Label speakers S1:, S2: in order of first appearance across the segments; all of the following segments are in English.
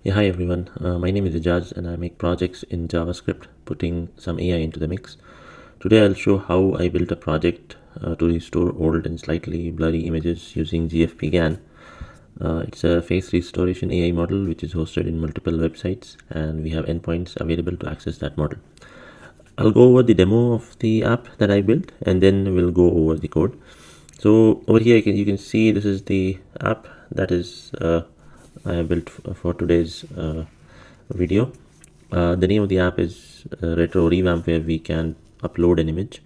S1: Yeah, hi everyone. My name is Ajaz and I make projects in JavaScript, putting some AI into the mix. Today I'll show how I built a project to restore old and slightly blurry images using GFPGAN. It's a face restoration AI model which is hosted in multiple websites, and we have endpoints available to access that model. I'll go over the demo of the app that I built and then we'll go over the code. So over here you can see this is the app that is I have built for today's video. The name of the app is Retro Revamp, where we can upload an image.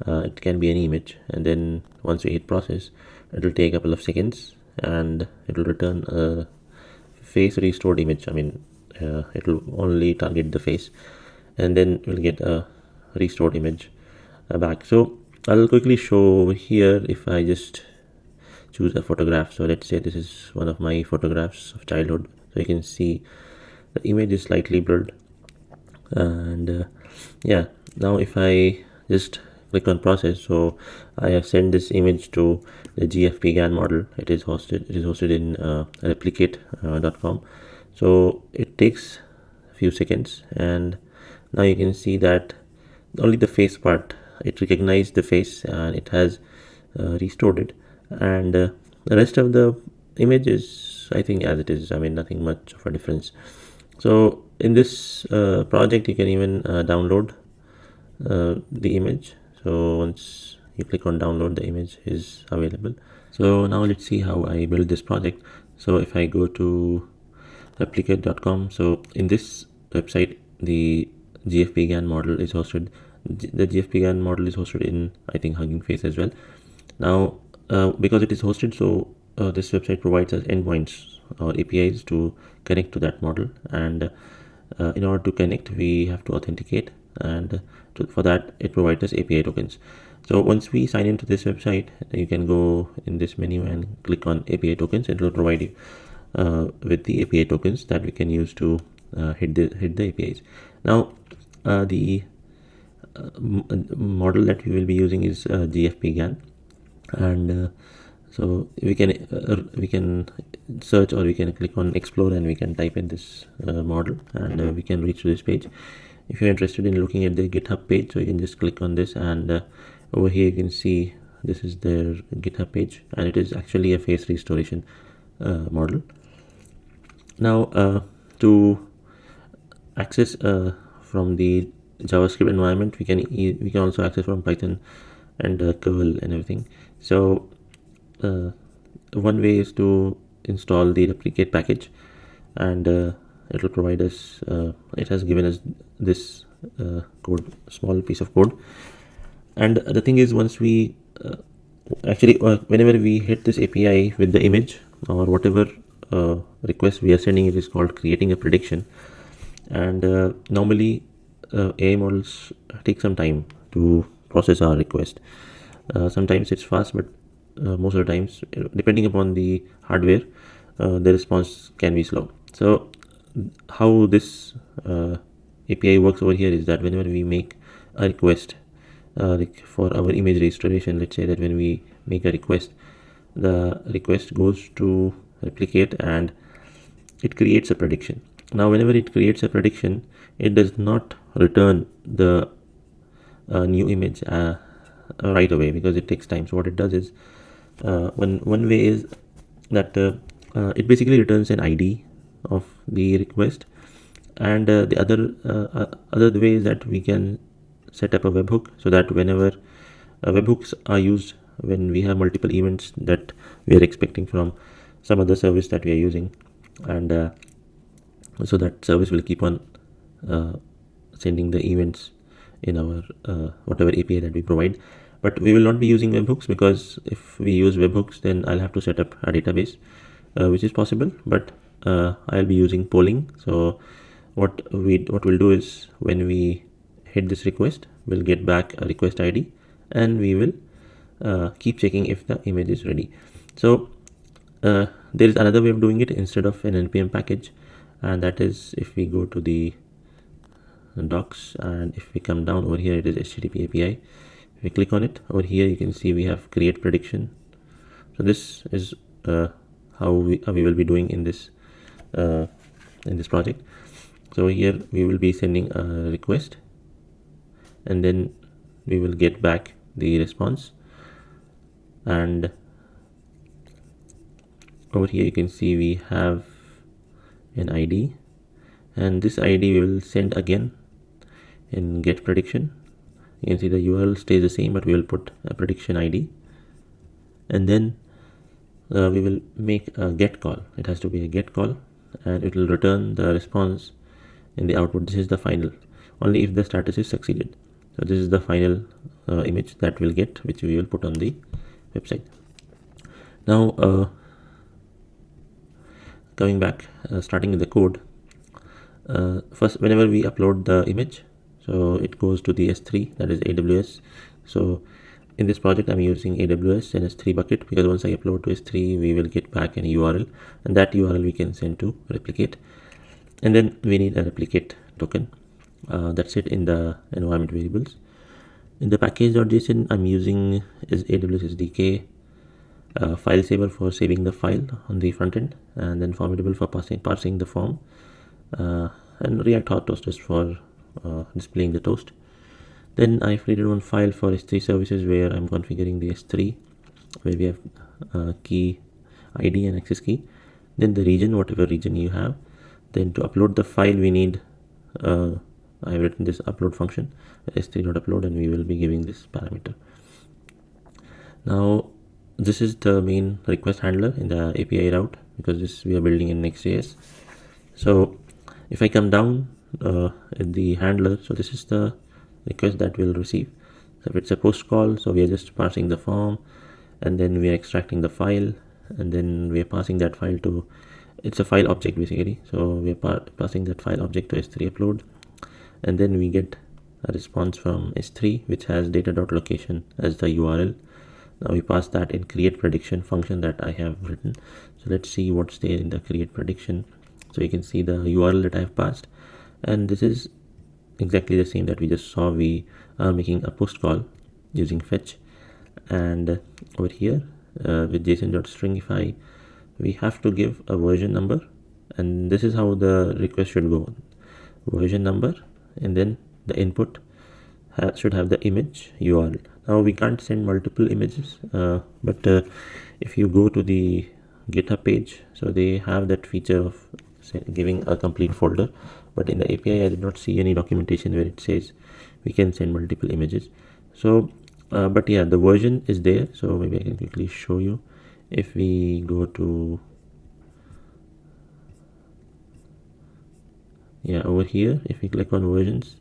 S1: It can be any image, and then once we hit process, it will take a couple of seconds and it will return a face restored image. It will only target the face, and then we'll get a restored image back. So I'll quickly show over here. If I just choose a photograph, so let's say this is one of my photographs of childhood, so you can see the image is slightly blurred. And yeah, now if I just click on process, so I have sent this image to the GFPGAN model. It is hosted in replicate.com. So it takes a few seconds, and now you can see that only the face part, it recognized the face and it has restored it, and the rest of the image is, I think, as it is. Nothing much of a difference. So in this project you can even download the image. So once you click on download, the image is available. So now let's see how I build this project. So if I go to replicate.com, so in this website the GFPGAN model is hosted. The GFPGAN model is hosted in, I think, Hugging Face as well. Now because it is hosted, so this website provides us endpoints or APIs to connect to that model, and in order to connect we have to authenticate, and for that it provides us API tokens. So once we sign into this website, you can go in this menu and click on API tokens. It will provide you with the API tokens that we can use to hit the APIs. Now the model that we will be using is GFPGAN, and so we can search, or we can click on explore, and we can type in this model, and we can reach to this page. If you're interested in looking at the GitHub page, so you can just click on this, and over here you can see this is their GitHub page, and it is actually a face restoration model. Now to access from the JavaScript environment, we can also access from Python and curl and everything. So one way is to install the replicate package, and it will provide us, it has given us this code, small piece of code. And the thing is, once we whenever we hit this API with the image or whatever request we are sending, it is called creating a prediction. And normally AI models take some time to process our request. Sometimes it's fast, but most of the times, depending upon the hardware, the response can be slow. So how this API works over here is that whenever we make a request, like for our image restoration, let's say that when we make a request, the request goes to replicate and it creates a prediction. Now whenever it creates a prediction, it does not return the new image right away, because it takes time. So what it does is, one way is that it basically returns an ID of the request, and the other way is that we can set up a webhook, so that whenever webhooks are used when we have multiple events that we are expecting from some other service that we are using, and so that service will keep on sending the events in our whatever API that we provide. But we will not be using webhooks, because if we use webhooks, then I'll have to set up a database, which is possible, but I'll be using polling. So what we'll do is, when we hit this request, we'll get back a request ID, and we will keep checking if the image is ready. So there is another way of doing it instead of an npm package, and that is, if we go to the docs, and if we come down over here, it is HTTP API. If we click on it, over here you can see we have create prediction. So this is how we will be doing in this in this project. So here we will be sending a request, and then we will get back the response. And over here you can see we have an ID, and this ID we will send again in get prediction. You can see the URL stays the same, but we will put a prediction ID, and then we will make a get call. It has to be a get call, and it will return the response in the output. This is the final, only if the status is succeeded. So this is the final image that we'll get, which we will put on the website. Now coming back, starting with the code. First, whenever we upload the image, so it goes to the S3, that is AWS. So in this project I'm using AWS and S3 bucket, because once I upload to S3 we will get back an URL, and that URL we can send to replicate, and then we need a replicate token. That's it in the environment variables. In the package.json I'm using is AWS SDK, file saver for saving the file on the front end, and then formidable for parsing the form, and React hot toasters for displaying the toast. Then I've created one file for S3 services where I'm configuring the S3, where we have key ID and access key, then the region, whatever region you have. Then to upload the file we need, I've written this upload function, s3.upload, and we will be giving this parameter. Now this is the main request handler in the API route, because this we are building in NextJS. So if I come down in the handler, so this is the request that we'll receive. So if it's a post call, so we are just parsing the form, and then we are extracting the file, and then we are passing that file to, it's a file object basically, so we are passing that file object to S3 upload, and then we get a response from S3 which has data.location as the URL. Now we pass that in create prediction function that I have written. So let's see what's there in the create prediction. So you can see the URL that I have passed, and this is exactly the same that we just saw. We are making a post call using fetch, and over here with json.stringify we have to give a version number, and this is how the request should go: version number, and then the input should have the image URL. Now we can't send multiple images, but if you go to the GitHub page, so they have that feature of giving a complete folder, but in the API I did not see any documentation where it says we can send multiple images. So but yeah, the version is there, so maybe I can quickly show you. If we go to, yeah, over here, if we click on versions,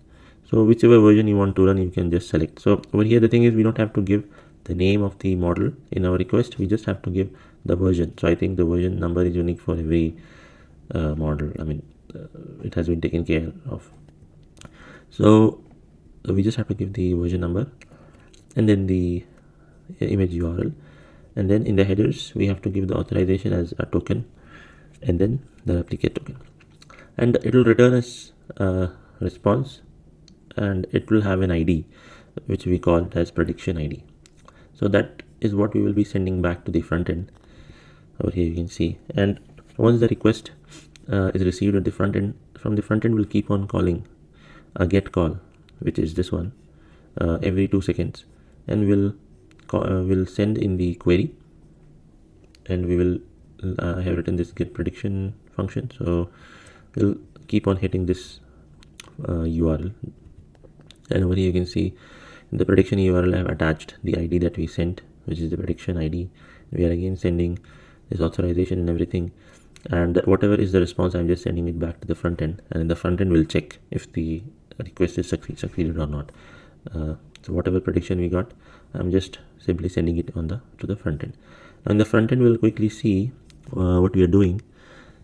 S1: so whichever version you want to run you can just select. So over here the thing is we don't have to give the name of the model in our request, we just have to give the version. So I think the version number is unique for every model. I mean it has been taken care of. So we just have to give the version number, and then the image URL, and then in the headers we have to give the authorization as a token, and then the replicate token, and it will return us a response, and it will have an ID which we call it as prediction ID. So that is what we will be sending back to the front end. Over here you can see, and once the request is received at the front end, from the front end we'll keep on calling a get call, which is this one, every 2 seconds, and we'll send in the query, and we will I have written this get prediction function, so we'll keep on hitting this URL, and over here you can see in the prediction URL I have attached the ID that we sent, which is the prediction ID. We are again sending this authorization and everything, and whatever is the response I'm just sending it back to the front end, and in the front end we'll check if the request is succeeded or not. So whatever prediction we got, I'm just simply sending it on to the front end. Now in the front end we'll quickly see what we are doing.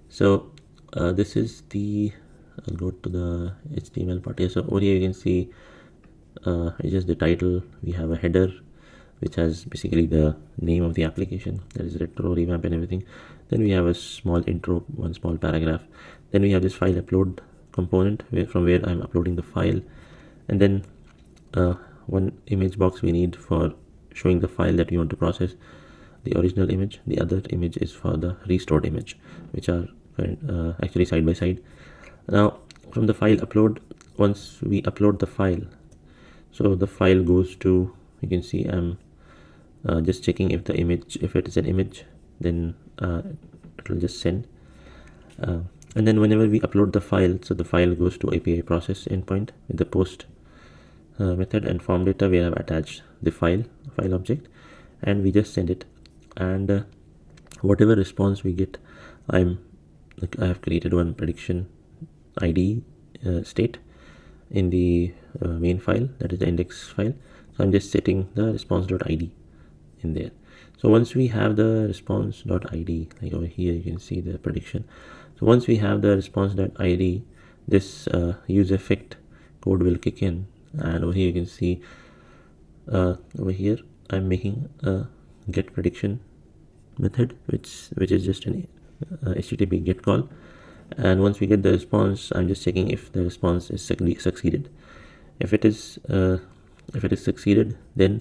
S1: So this is the, I'll go to the HTML part here. So over here you can see it's just the title. We have a header which has basically the name of the application, that is retro, revamp and everything. Then we have a small intro, one small paragraph. Then we have this file upload component from where I'm uploading the file, and then one image box we need for showing the file that we want to process, the original image. The other image is for the restored image, which are actually side by side. Now from the file upload, once we upload the file, so the file goes to, you can see I'm just checking if the image, if it is an image, then it will just send. And then whenever we upload the file, so the file goes to API process endpoint with the post method, and form data we have attached the file object, and we just send it. And whatever response we get, I have created one prediction ID state in the main file, that is the index file. So I'm just setting the response.id in there. So once we have the response.id, like over here you can see the prediction. So once we have the response.id, this use effect code will kick in, and over here you can see over here I'm making a get prediction method, which is just an HTTP get call. And once we get the response, I'm just checking if the response is succeeded. If it is succeeded, then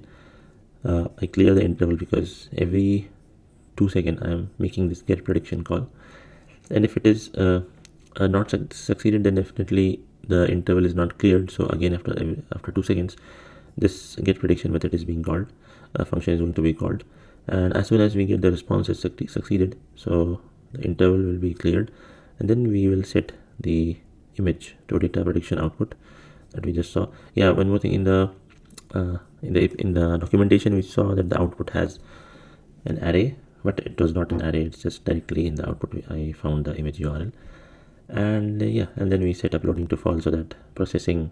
S1: I clear the interval, because every 2 seconds I'm making this get prediction call. And if it is not succeeded, then definitely the interval is not cleared. So again, after 2 seconds, this get prediction method is being called, function is going to be called. And as soon as we get the response is succeeded, so the interval will be cleared, and then we will set the image to data prediction output that we just saw. Yeah, one more thing, in the documentation we saw that the output has an array, but it was not an array, it's just directly in the output I found the image URL. And yeah, and then we set uploading to false, so that processing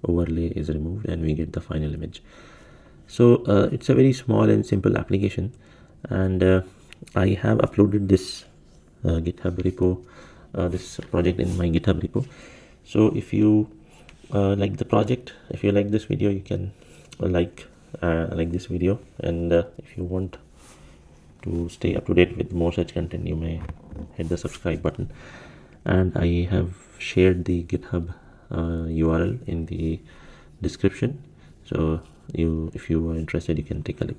S1: overlay is removed and we get the final image. So it's a very small and simple application, and I have uploaded this GitHub repo, this project in my GitHub repo. So if you like the project, if you like this video, you can like this video, and if you want to stay up to date with more such content, you may hit the subscribe button. And I have shared the GitHub URL in the description, so if you are interested, you can take a look.